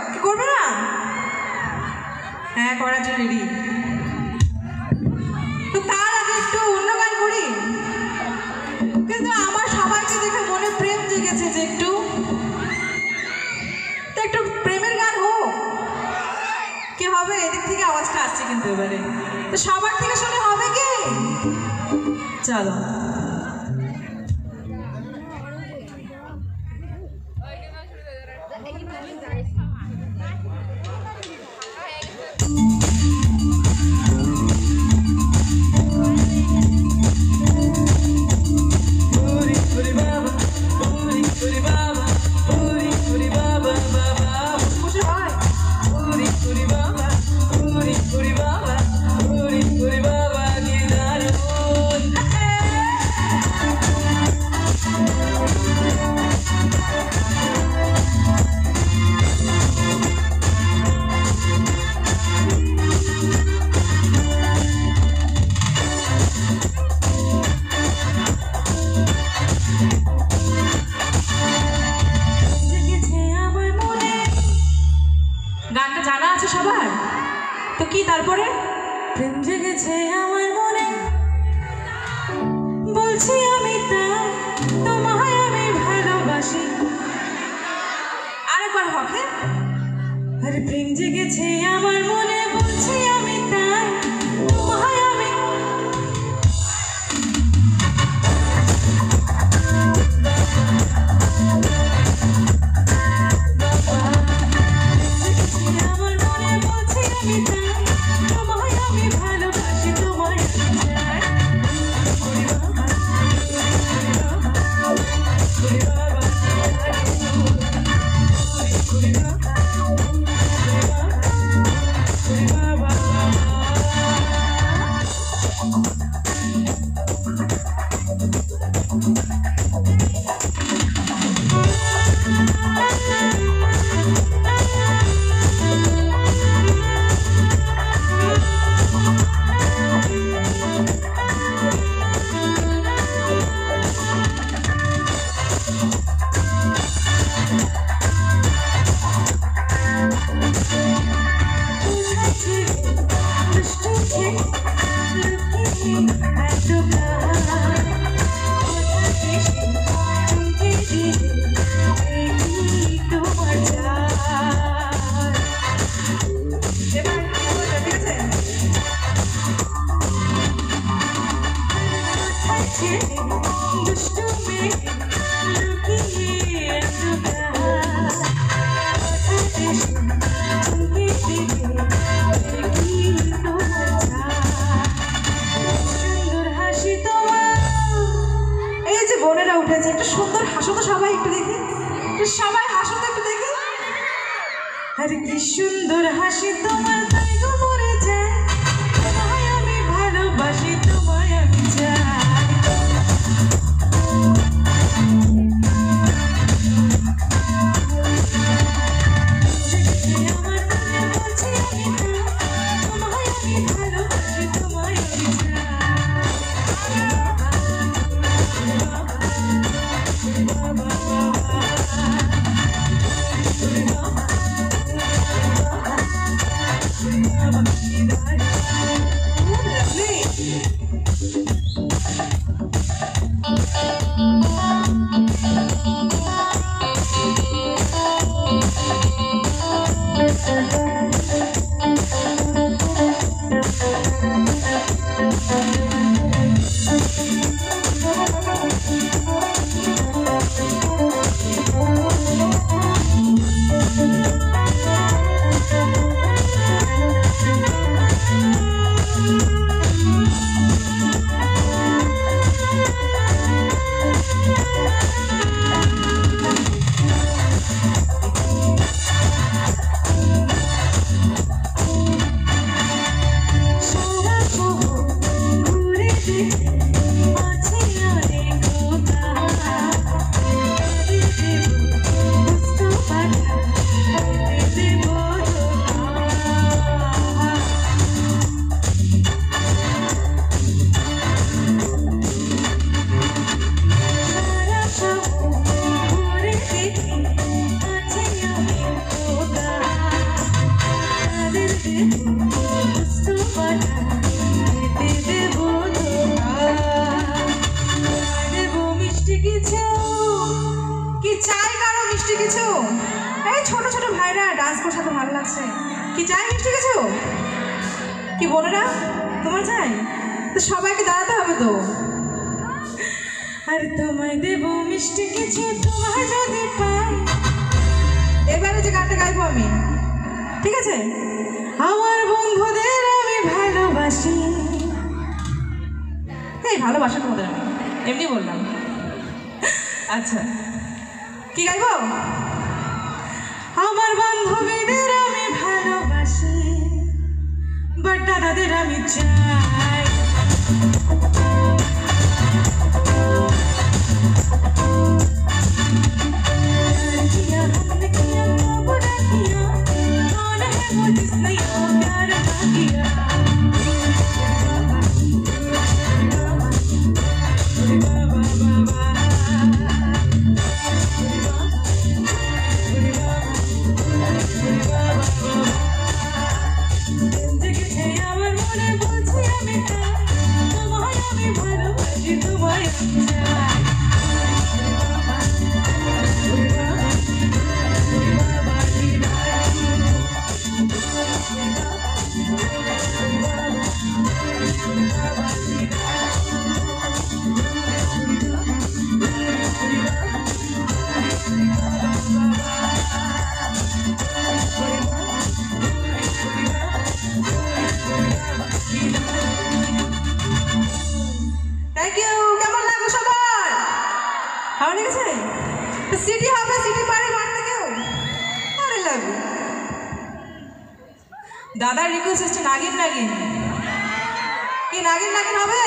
কিন্তু করবে না? হ্যাঁ করার জন্য রেডি। তো তার আগে একটু অন্য গান করি, কিন্তু আমার সবাইকে দেখে মনে প্রেম জেগেছে যে একটু প্রেমের গান হোক। কি হবে? এদিক থেকে আওয়াজটা আসছে কিন্তু এবারে তো সবার থেকে শুনে হবে কি? চলো সবার তো কি তারপরে প্রেম জেগেছে আমার মনে বলছি আমি তাই তোমায় আমি ভালোবাসি। আরেকবার হবে। আরে প্রেম জেগেছে আমার মনে বলছি আমি তাই তোমায় আমি একটু সুন্দর হাসো তো সবাই, একটু দেখি সবাই হাসো তো একটু দেখি। আরে কি সুন্দর হাসি তোমার, তাই গো মরে যায় তোমায় আমি ভালোবাসি, তোমায় আমি চাই। I'm কিছু? এই ছোট ছোট ভাইরা ডান্স করছে, তো ভালো লাগছে। কি চাই মিষ্টি কিছু? কি বোনেরা তোমার চাই? তো সবাইকে দাঁড়াতে হবে তো। আর তোমায় দেব মিষ্টি কিছু তোমার যদি পাই। এবারে যে গানটা গাইবো আমি, ঠিক আছে? আমার বন্ধুদের আমি ভালোবাসি। এই ভালোবাসা তোমাদের আমি এমনি বললাম। আচ্ছা কি গাইবো? আমার বান্ধবীদের আমি ভালোবাসি, বাট দাদাদের আমি চাই। সিটি হবে, সিটি পারে মারতে কেউ? আরে লাগবে। দাদার রিকোয়েস্ট হচ্ছে নাগিন নাগিন। কি নাগিন নাগিন হবে?